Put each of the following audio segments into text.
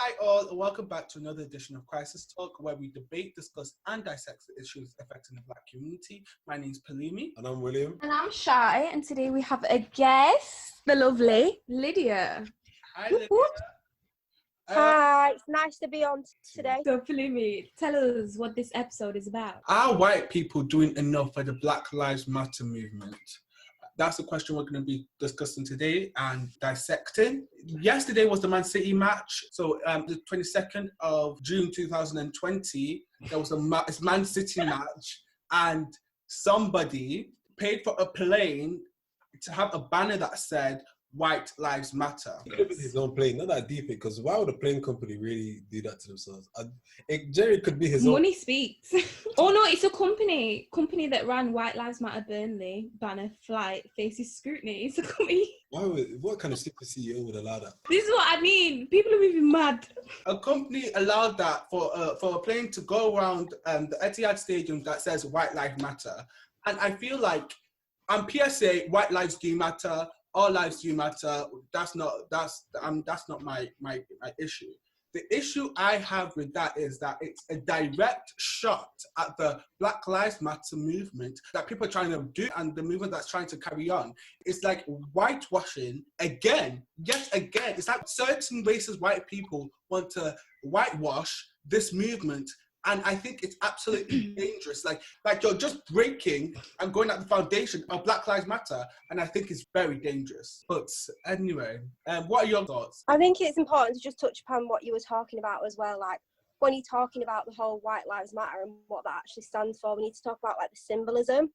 Hi all, welcome back to another edition of Crisis Talk, where we debate, discuss and dissect the issues affecting the Black community. My name's Palimi. And I'm William. And I'm Shy, and today we have a guest, the lovely Lydia. Hi Lydia. Hi, it's nice to be on today. So Palimi, tell us what this episode is about. Are white people doing enough for the Black Lives Matter movement? That's the question we're going to be discussing today and dissecting. Yesterday was the Man City match. So the 22nd of June 2020, there was a Man City match, and somebody paid for a plane to have a banner that said White Lives Matter. He could have been his own plane, not that deep, because why would a plane company really do that to themselves? Jerry could be his own. Money speaks. Oh no, it's a company that ran White Lives Matter Burnley banner flight faces scrutiny. It's a company. What kind of stupid CEO would allow that? This is what I mean. People are moving mad. A company allowed that for a plane to go around the Etihad Stadium that says White Lives Matter, and I feel like on PSA, white lives do matter. All lives do matter. That's not my issue. The issue I have with that is that it's a direct shot at the Black Lives Matter movement that people are trying to do and the movement that's trying to carry on. It's like whitewashing again, yet again. It's like certain racist white people want to whitewash this movement. And I think it's absolutely dangerous. Like you're just breaking and going at the foundation of Black Lives Matter. And I think it's very dangerous. But anyway, what are your thoughts? I think it's important to just touch upon what you were talking about as well. Like when you're talking about the whole White Lives Matter and what that actually stands for, we need to talk about like the symbolism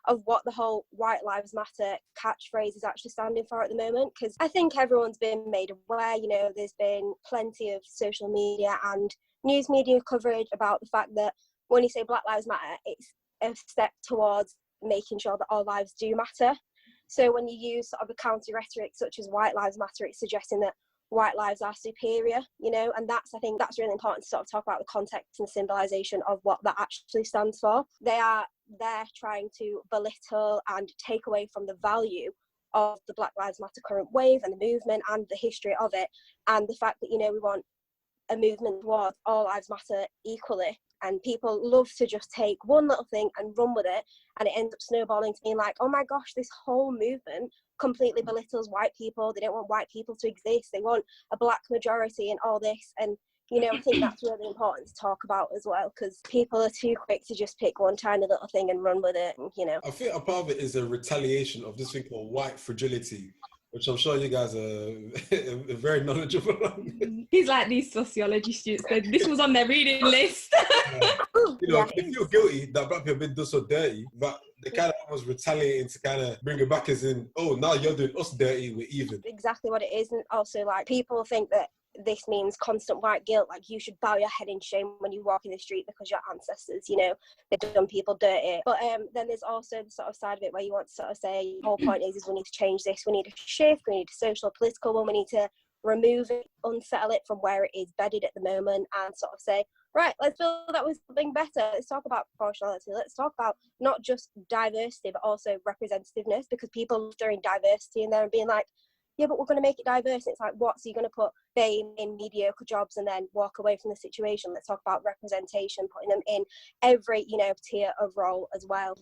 of what the whole White Lives Matter catchphrase is actually standing for at the moment. Because I think everyone's been made aware, there's been plenty of social media and news media coverage about the fact that when you say Black Lives Matter, it's a step towards making sure that all lives do matter. So when you use sort of a counter rhetoric such as White Lives Matter, it's suggesting that white lives are superior, and I think that's really important to sort of talk about the context and symbolisation of what that actually stands for. They're trying to belittle and take away from the value of the Black Lives Matter current wave and the movement and the history of it, and the fact that, we want a movement towards all lives matter equally, and people love to just take one little thing and run with it, and it ends up snowballing to being like, oh my gosh, this whole movement completely belittles white people. They don't want white people to exist. They want a black majority and all this. And I think that's really important to talk about as well, because people are too quick to just pick one tiny little thing and run with it. I think a part of it is a retaliation of this thing called white fragility, which I'm sure you guys are very knowledgeable on. He's like these sociology students. This was on their reading list. They feel guilty that black people have been done so dirty, but they kind of almost retaliating to kind of bring it back as in, oh, now you're doing us dirty, we're even. Exactly what it is. And also, like, people think that this means constant white guilt, like you should bow your head in shame when you walk in the street because your ancestors, they've done people dirty. But then there's also the sort of side of it where you want to sort of say, the whole point is we need to change this, we need a shift, we need a social, political one, we need to remove it, unsettle it from where it is bedded at the moment, and sort of say, right, let's fill that with something better. Let's talk about proportionality. Let's talk about not just diversity, but also representativeness, because people love throwing diversity in there and being like, yeah, but we're going to make it diverse. And it's like, what? So you're going to put fame in mediocre jobs and then walk away from the situation? Let's talk about representation, putting them in every, tier of role as well.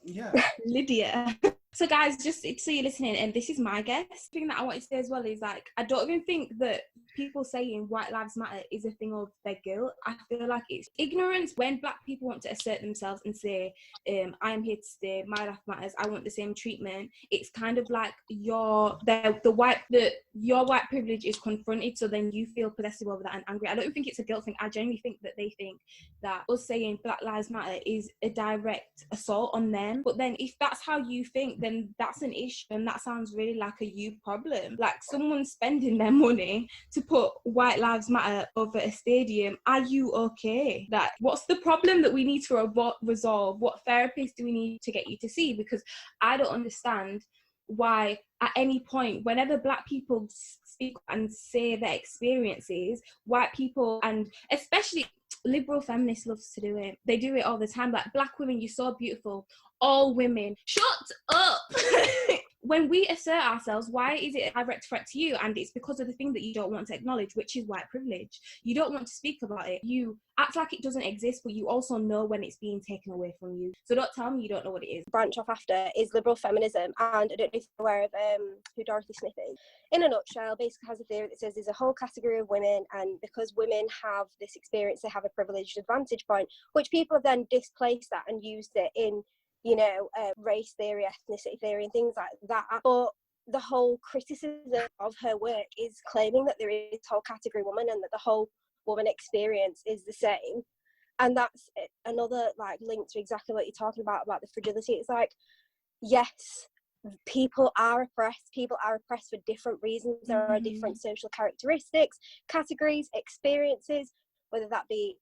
Yeah. Lydia. So guys, just so you're listening, and this is my guess. The thing that I want to say as well is, like, I don't even think that people saying White Lives Matter is a thing of their guilt. I feel like it's ignorance when black people want to assert themselves and say, I am here to stay, my life matters, I want the same treatment. It's kind of like your white privilege is confronted, so then you feel possessive over that and angry. I don't think it's a guilt thing. I genuinely think that they think that us saying Black Lives Matter is a direct assault on them. But then if that's how you think, then that's an issue, and that sounds really like a you problem. Like, someone's spending their money to put White Lives Matter over a stadium. Are you okay? Like, what's the problem that we need to resolve? What therapist do we need to get you to see? Because I don't understand why at any point, whenever black people speak and say their experiences, white people, and especially liberal feminists, loves to do it. They do it all the time. Like, black women, you're so beautiful. All women, shut up. when we assert ourselves, why is it a direct threat to you? And it's because of the thing that you don't want to acknowledge, which is white privilege. You don't want to speak about it. You act like it doesn't exist, but you also know when it's being taken away from you. So don't tell me you don't know what it is. Branch off after is liberal feminism, and I don't know if you're aware of who Dorothy Smith is. In a nutshell, basically has a theory that says there's a whole category of women, and because women have this experience, they have a privileged advantage point, which people have then displaced that and used it in, you know, race theory, ethnicity theory, and things like that. But the whole criticism of her work is claiming that there is this whole category woman and that the whole woman experience is the same. And that's another like link to exactly what you're talking about the fragility. It's like, yes, people are oppressed for different reasons. There are different social characteristics, categories, experiences, whether that be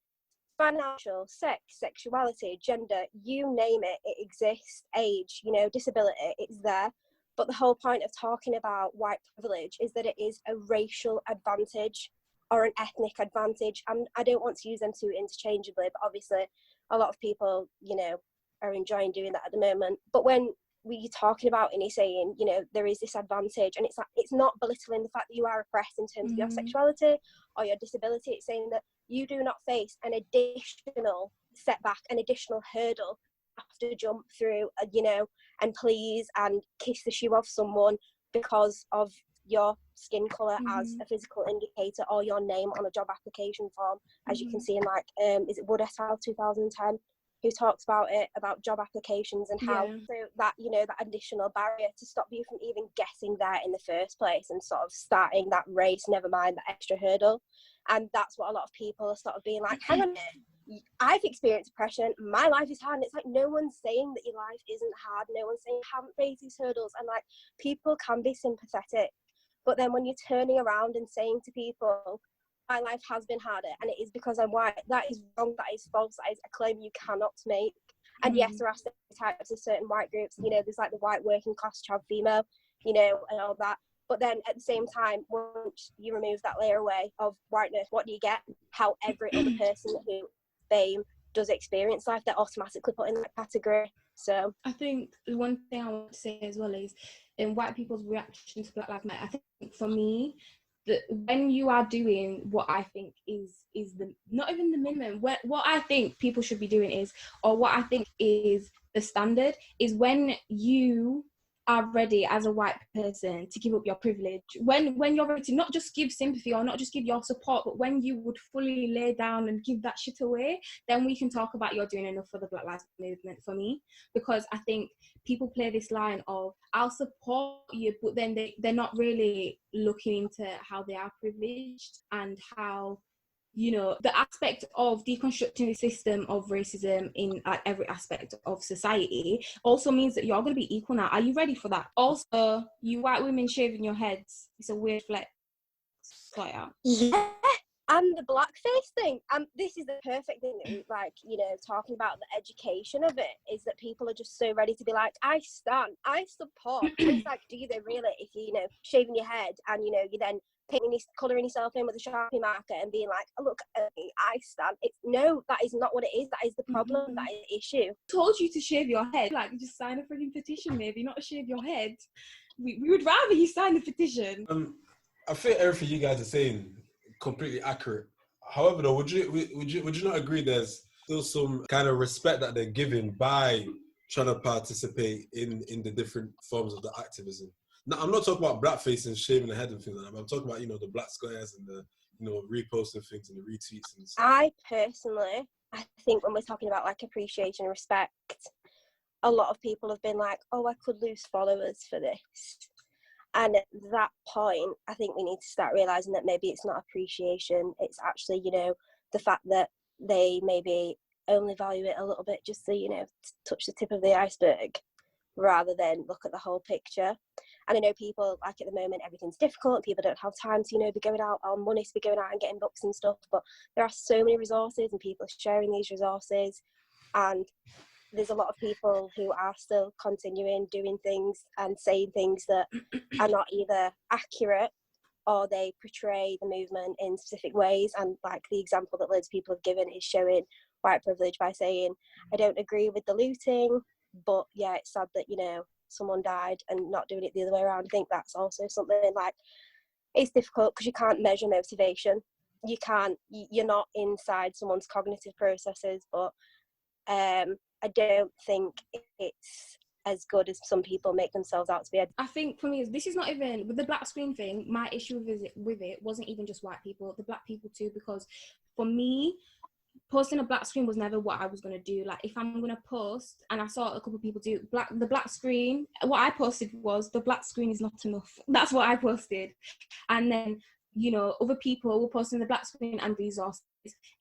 financial, sex, sexuality, gender, you name it, it exists. Age, you know, disability, it's there. But the whole point of talking about white privilege is that it is a racial advantage or an ethnic advantage. I don't want to use them two interchangeably, but obviously a lot of people, you know, are enjoying doing that at the moment. But when we're talking about and he's saying, you know, there is this advantage, and it's like, it's not belittling the fact that you are oppressed in terms of your sexuality or your disability. It's saying that you do not face an additional setback, an additional hurdle have to jump through, you know, and please and kiss the shoe off someone because of your skin colour as a physical indicator, or your name on a job application form, as you can see in like is it Wood et al. 2010, who talks about it, about job applications and how so that, you know, that additional barrier to stop you from even getting there in the first place and sort of starting that race, never mind that extra hurdle. And that's what a lot of people are sort of being like, hang on a minute, I've experienced depression, my life is hard. And it's like, no one's saying that your life isn't hard, no one's saying you haven't faced these hurdles. And like, people can be sympathetic, but then when you're turning around and saying to people, my life has been harder and it is because I'm white, that is wrong, that is false, that is a claim you cannot make. And yes, there are stereotypes of certain white groups, you know, there's like the white working class child female, you know, and all that. But then at the same time, once you remove that layer away of whiteness, what do you get? How every other person who BAME does experience life, they're automatically put in that category. So I think the one thing I want to say as well is in white people's reaction to Black Lives Matter, I think for me, that when you are doing what I think is the, not even the minimum, what I think people should be doing is, or what I think is the standard, is when you are ready as a white person to give up your privilege, when you're ready to not just give sympathy or not just give your support, but when you would fully lay down and give that shit away, then we can talk about you're doing enough for the Black Lives movement, for me. Because I think people play this line of, I'll support you, but then they're not really looking into how they are privileged and how, you know, the aspect of deconstructing the system of racism in every aspect of society also means that you're going to be equal now. Are you ready for that? Also, you white women shaving your heads, it's a weird flex. Sort it out. yeah, and the blackface thing, this is the perfect thing that we, like, you know, talking about the education of it, is that people are just so ready to be like, I stand, I support. And it's like, do they really? If you know, shaving your head and, you know, you then colouring yourself in with a Sharpie marker and being like, oh, look at me, I stand. It's no, that is not what it is. That is the problem. That is the issue. Told you to shave your head, like, just sign a freaking petition, maybe, not shave your head. We would rather you sign a petition. I think everything you guys are saying completely accurate. However, though, would you not agree there's still some kind of respect that they're given by trying to participate in the different forms of the activism? Now, I'm not talking about blackface and shaving the head and things like that. I'm talking about, you know, the black squares and the, you know, reposting things and the retweets and stuff. I think when we're talking about like appreciation and respect, a lot of people have been like, oh, I could lose followers for this. And at that point, I think we need to start realising that maybe it's not appreciation. It's actually, you know, the fact that they maybe only value it a little bit just to, you know, touch the tip of the iceberg rather than look at the whole picture. And I know people, like at the moment, everything's difficult. People don't have time to, you know, be going out on money to be going out and getting books and stuff. But there are so many resources and people are sharing these resources. And there's a lot of people who are still continuing doing things and saying things that are not either accurate or they portray the movement in specific ways. And like the example that loads of people have given is showing white privilege by saying, I don't agree with the looting, but yeah, it's sad that, you know, someone died and not doing it the other way around. I think that's also something like, it's difficult because you can't measure motivation. You're not inside someone's cognitive processes, but I don't think it's as good as some people make themselves out to be. I think for me, this is not even with the black screen thing. My issue with it wasn't even just white people, the black people too, because for me, posting a black screen was never what I was going to do. Like, if I'm going to post, and I saw a couple of people do the black screen, what I posted was, the black screen is not enough. That's what I posted. And then, you know, other people were posting the black screen and resources.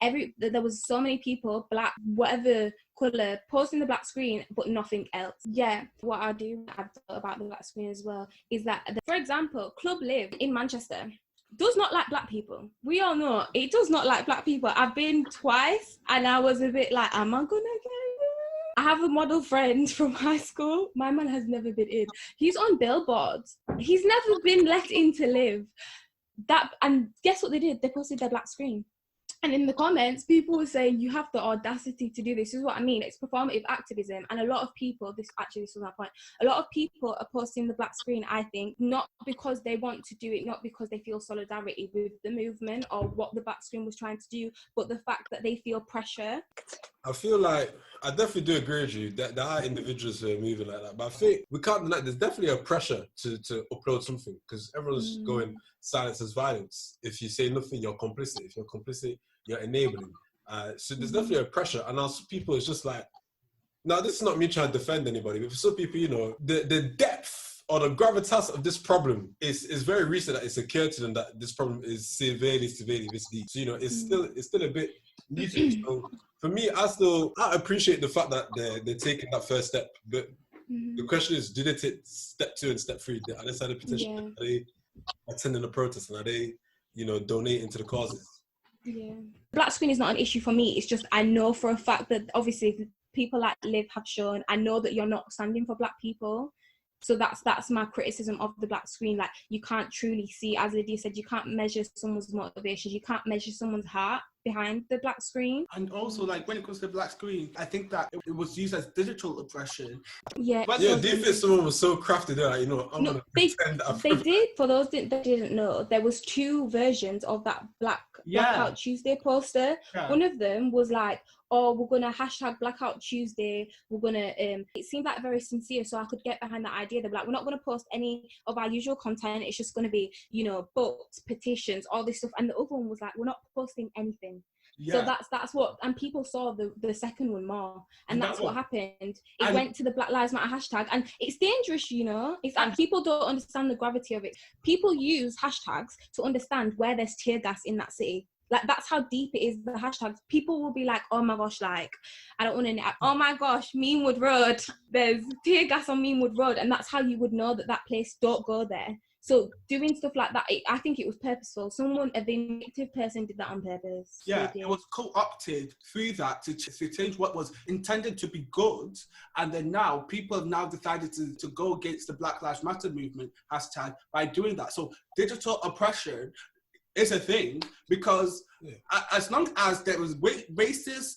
There was so many people, black, whatever colour, posting the black screen, but nothing else. Yeah, what I do, I've thought about the black screen as well, is that, for example, Club Live in Manchester does not like black people. We all know it does not like black people. I've been twice and I was a bit like, am I gonna get in? I have a model friend from high school. My man has never been in. He's on billboards. He's never been let in to live. And guess what they did? They posted their black screen. And in the comments, people were saying, you have the audacity to do this. This is what I mean. It's performative activism. And a lot of people, this was my point, a lot of people are posting the black screen, I think, not because they want to do it, not because they feel solidarity with the movement or what the black screen was trying to do, but the fact that they feel pressure. I feel like, I definitely do agree with you that there are individuals who are moving like that. But I think we can't deny there's definitely a pressure to upload something, because everyone's going silence is violence. If you say nothing, you're complicit. If you're complicit, you're enabling. So there's definitely a pressure. And also people, it's just like, now this is not me trying to defend anybody, but for some people, you know, the depth or the gravitas of this problem is very recent, that it's occurred to them that this problem is severely this deep. So, you know, it's still a bit new to me. So for me, I appreciate the fact that they're taking that first step. But the question is, do they take step 2 and step 3? Are they signing a petition? Yeah. Are they attending a protest? And are they, you know, donating to the causes? Yeah. Black screen is not an issue for me. It's just, I know for a fact that obviously people like Liv have shown, I know that you're not standing for black people. So that's my criticism of the black screen. Like, you can't truly see, as Lydia said, you can't measure someone's motivations. You can't measure someone's heart behind the black screen. And also, like, when it comes to the black screen, I think that it was used as digital oppression. Yeah. Do you think someone was so crafty there, like, you know, I'm gonna pretend that they did. For those that didn't know, there was 2 versions of that Blackout Tuesday poster. Yeah. One of them was like, oh, we're gonna hashtag Blackout Tuesday. We're gonna it seemed like very sincere, so I could get behind that idea. They're like, we're not gonna post any of our usual content. It's just gonna be, you know, books, petitions, all this stuff. And the other one was like, we're not posting anything. Yeah. So that's what, and people saw the second one more, and that's what happened. It went to the Black Lives Matter hashtag, and it's dangerous, you know. It's like people don't understand the gravity of it. People use hashtags to understand where there's tear gas in that city. Like, that's how deep it is, the hashtags. People will be like, oh my gosh, like, I don't want to, oh my gosh, Meanwood Road, there's tear gas on Meanwood Road, and that's how you would know that place, don't go there. So doing stuff like that, I think it was purposeful. A vindictive person did that on purpose. Yeah, it was co-opted through that to change what was intended to be good. And then now, people have now decided to go against the Black Lives Matter movement hashtag by doing that. So digital oppression is a thing, because as long as there was racist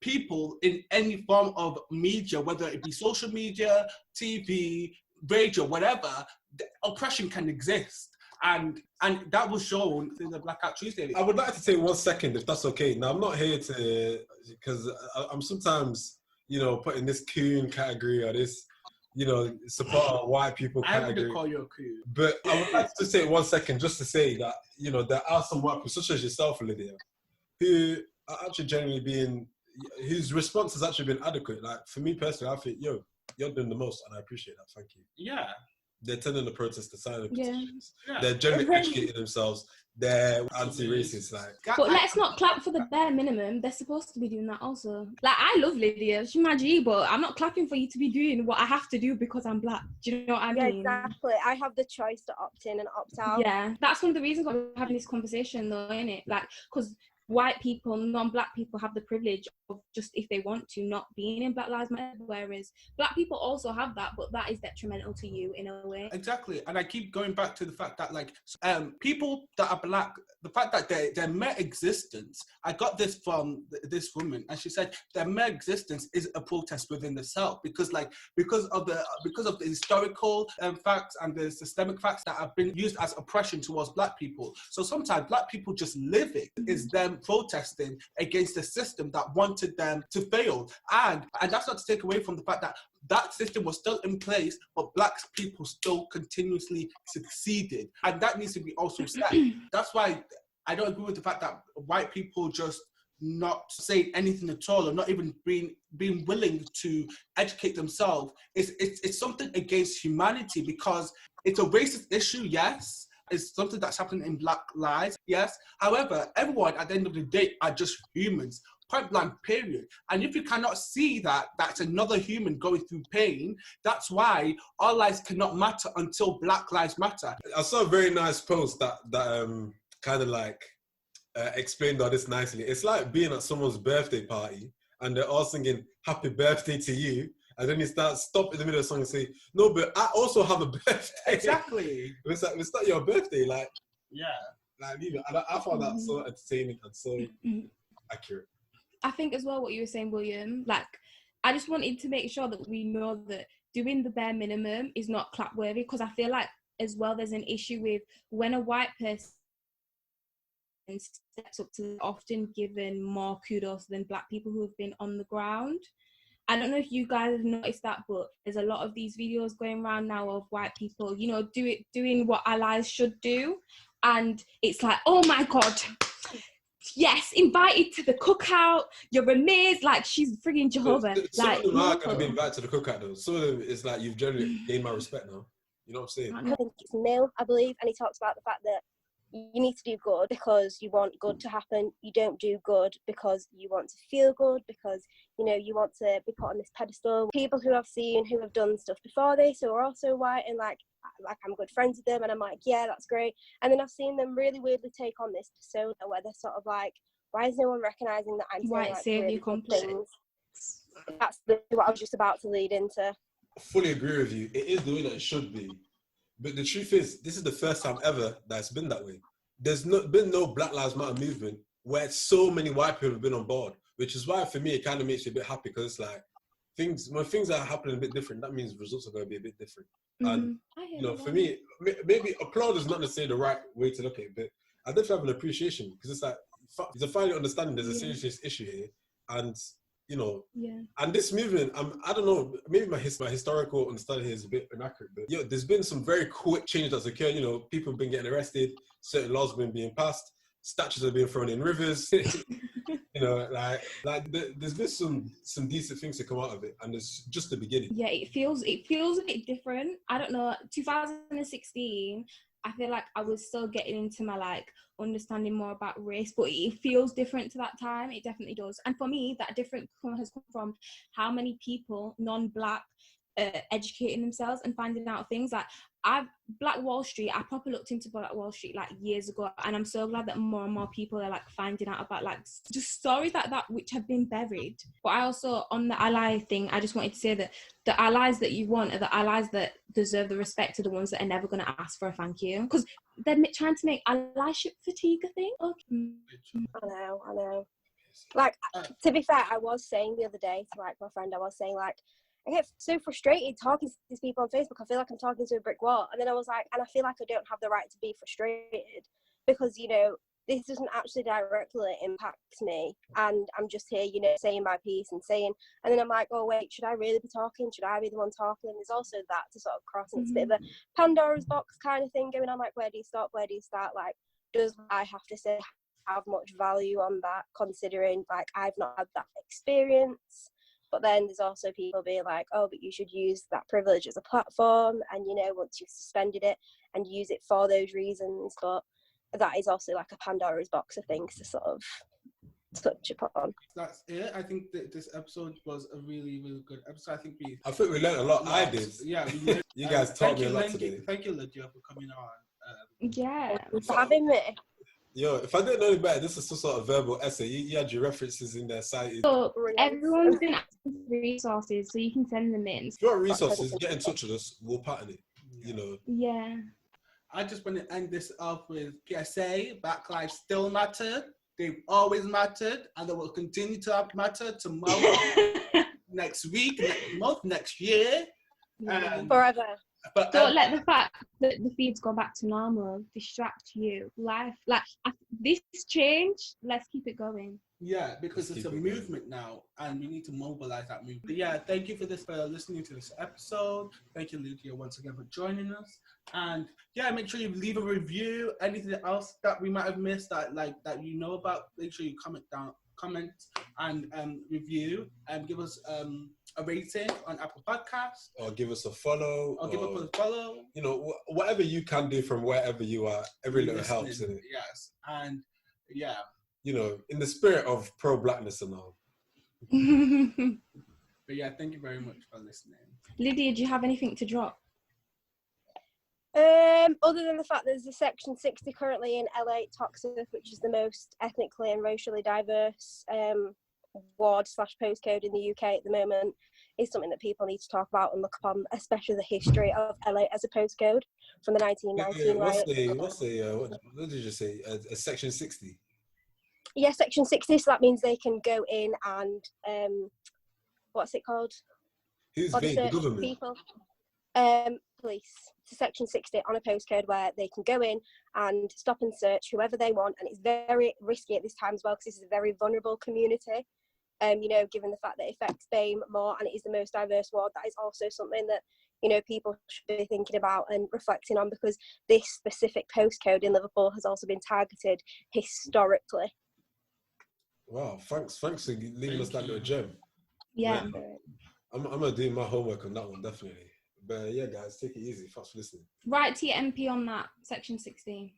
people in any form of media, whether it be social media, TV, radio, whatever, the oppression can exist. And that was shown in the Blackout Tuesday. I would like to take 1 second, if that's okay. Now, I'm not here to, because I'm sometimes, you know, put in this coon category or this, you know, support white people category. I would call you a coon. But I would like to take 1 second just to say that, you know, there are some white people, such as yourself, Lydia, who are actually generally whose response has actually been adequate. Like, for me personally, I think, yo, you're doing the most, and I appreciate that. Thank you. Yeah. They're attending the protest, they're signing petitions. Yeah. They're generally educating themselves. They're anti-racist. Like, but let's not clap for the bare minimum. They're supposed to be doing that also. Like, I love Lydia, she's my G, but I'm not clapping for you to be doing what I have to do because I'm black. Do you know what I mean? Yeah, exactly. I have the choice to opt in and opt out. Yeah, that's one of the reasons why we're having this conversation, though, isn't it? Like, because white people, non-black people have the privilege of just, if they want to, not being in Black Lives Matter, whereas black people also have that, but that is detrimental to you in a way. Exactly. And I keep going back to the fact that, like, people that are black, the fact that their mere existence, I got this from this woman, and she said their mere existence is a protest within the South, because of the historical facts and the systemic facts that have been used as oppression towards black people. So sometimes black people just living is them protesting against the system that wanted them to fail. And that's not to take away from the fact that that system was still in place, but black people still continuously succeeded. And that needs to be also said. That's why I don't agree with the fact that white people just not saying anything at all, or not even being willing to educate themselves. It's something against humanity, because it's a racist issue, yes. It's something that's happening in Black lives, yes. However, everyone at the end of the day are just humans, point blank, period. And if you cannot see that that's another human going through pain, that's why our lives cannot matter until Black Lives Matter. I saw a very nice post that kind of like explained all this nicely. It's like being at someone's birthday party and they're all singing "Happy Birthday" to you, and then you stop in the middle of the song and say, "No, but I also have a birthday." Exactly. It's not your birthday, like, yeah. Like, leave it. I found that so entertaining and so accurate. I think as well what you were saying, William, like, I just wanted to make sure that we know that doing the bare minimum is not clapworthy, because I feel like as well there's an issue with when a white person steps up to, often given more kudos than black people who have been on the ground. I don't know if you guys have noticed that, but there's a lot of these videos going around now of white people, you know, doing what allies should do. And it's like, oh my God, yes, invited to the cookout, you're amazed, like she's frigging Jehovah. Some like, of them are going to be invited to the cookout though. Some of them, it's like you've generally gained my respect now. You know what I'm saying? I think it's Mill, I believe, and he talks about the fact that you need to do good because you want good to happen. You don't do good because you want to feel good, because, you know, you want to be put on this pedestal. People who I've seen who have done stuff before this, who are also white, and like I'm good friends with them, and I'm like, yeah, that's great. And then I've seen them really weirdly take on this persona where they're sort of like, why is no one recognising that I'm saying white like savior really good complex. things? That's what I was just about to lead into. I fully agree with you. It is the way that it should be. But the truth is, this is the first time ever that it's been that way. There's been no Black Lives Matter movement where so many white people have been on board, which is why for me it kind of makes you a bit happy, because it's like when things are happening a bit different, that means results are going to be a bit different. And you know, for me, maybe applaud is not necessarily the right way to look at it, but I definitely have an appreciation, because it's like it's a finally understanding there's a serious issue here, and you know, and this movement, I don't know, maybe my historical understanding here is a bit inaccurate, but there's been some very quick change that's occurred. You know, people have been getting arrested, certain laws have been being passed, statues are being thrown in rivers. You know, like there's been some decent things to come out of it, and it's just the beginning. Yeah, it feels a bit different. I don't know, 2016, I feel like I was still getting into my like understanding more about race, but it feels different to that time. It definitely does. And for me, that difference has come from how many people, non-black, educating themselves and finding out things. Like Black Wall Street, I properly looked into Black Wall Street like years ago, and I'm so glad that more and more people are like finding out about like just stories like that which have been buried. But I also, on the ally thing, I just wanted to say that the allies that you want are the allies that deserve the respect, are the ones that are never going to ask for a thank you, because they're trying to make allyship fatigue a thing. Okay. I know. Like, to be fair, I was saying the other day to like my friend, I was saying like, I get so frustrated talking to these people on Facebook. I feel like I'm talking to a brick wall. And then I was like, and I feel like I don't have the right to be frustrated, because, you know, this doesn't actually directly impact me. And I'm just here, you know, saying my piece and then I'm like, oh, wait, should I really be talking? Should I be the one talking? There's also that to sort of cross. And it's a bit of a Pandora's box kind of thing going on. Like, where do you stop? Where do you start? Like, does what I have to say have much value on that, considering, like, I've not had that experience? But then there's also people being like, oh, but you should use that privilege as a platform, and, you know, once you've suspended it, and use it for those reasons. But that is also like a Pandora's box of things to sort of touch upon. That's it. I think that this episode was a really, really good episode. I think we learned a lot. I did. Yeah, we learned. You guys taught me a lot today. Thank you, Lydia, for coming on. Yeah. For having me. Yo, if I didn't know any better, this is some sort of verbal essay. You had your references in there cited. So Brilliant. everyone's been asking for resources, so you can send them in. If you want resources, get in touch with us. We'll pattern it. You know. Yeah. I just want to end this off with PSA. Black lives still matter. They've always mattered, and they will continue to matter tomorrow, next week, next month, next year. Forever. But Don't let the fact that the feeds go back to normal distract you. Life, like this change, let's keep it going. yeah, because Let's it's a keep it going. movement now, and we need to mobilize that movement. But yeah, thank you for listening to this episode. Thank you, Lydia, once again for joining us. And yeah, make sure you leave a review. Anything else that we might have missed that you know about, make sure you comment and review, and give us a rating on Apple Podcasts. Or give us a follow. Or give us a follow. You know, whatever you can do from wherever you are, every little helps in it. Yes, and yeah. You know, in the spirit of pro-blackness and all. But yeah, thank you very much for listening. Lydia, do you have anything to drop? Other than the fact there's a Section 60 currently in LA Toxteth, which is the most ethnically and racially diverse ward/postcode in the UK at the moment, is something that people need to talk about and look upon, especially the history of LA as a postcode from the 1919 riot. What did you say? A Section 60? Yeah, Section 60, so that means they can go in and, what's it called? Who's Body the search government? people. Police. It's a Section 60 on a postcode where they can go in and stop and search whoever they want, and it's very risky at this time as well because this is a very vulnerable community. You know, given the fact that it affects BAME more and it is the most diverse ward, that is also something that, you know, people should be thinking about and reflecting on, because this specific postcode in Liverpool has also been targeted historically. Wow, thanks for leaving us that little gem. Yeah. I'm gonna do my homework on that one, definitely. But yeah, guys, take it easy. Thanks for listening. Write to your MP on that, Section 16.